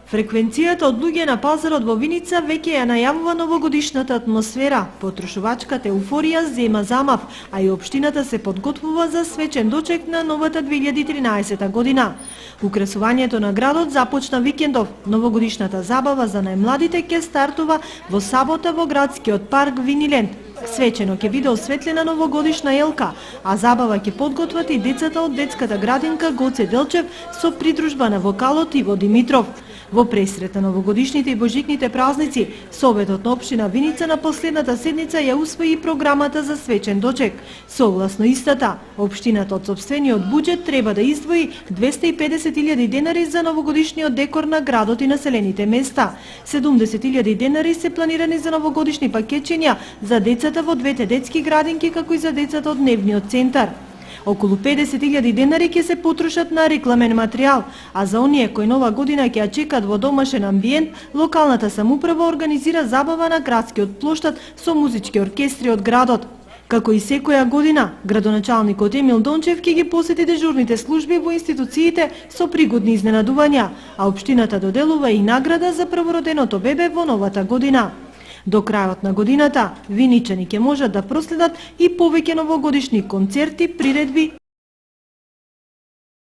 Фреквенцијата од луѓе на пазарот во Виница веќе ја најавува новогодишната атмосфера. Потрошувачката еуфорија зема замав, а и општината се подготвува за свечен дочек на новата 2013 година. Украсувањето на градот започна викендов. Новогодишната забава за најмладите ќе стартува во сабота во градскиот парк Виниленд. Свечено ќе биде осветлена новогодишна елка, а забава ќе подготват и децата од детската градинка Гоце Делчев со придружба на вокалот Иво Димитров. Во пресрет на новогодишните и божикните празници, Советот на општина Виница на последната седница ја усвои програмата за свечен дочек. Согласно истата, општината од сопствениот буџет треба да издвои 250.000 денари за новогодишниот декор на градот и населените места. 70.000 денари се планирани за новогодишни пакетчиња за децата во двете детски градинки, како и за децата од дневниот центар. Околу 50.000 денари ќе се потрошат на рекламен материјал, а за оние кои нова година ќе ја чекат во домашен амбиент, локалната самоуправа организира забава на градскиот плоштад со музички оркестри од градот. Како и секоја година, градоначалникот Емил Дончев ќе ги посети дежурните служби во институциите со пригодни изненадувања, а општината доделува и награда за првороденото бебе во новата година. До крајот на годината, виничани ќе можат да проследат и повеќе новогодишни концерти, приредби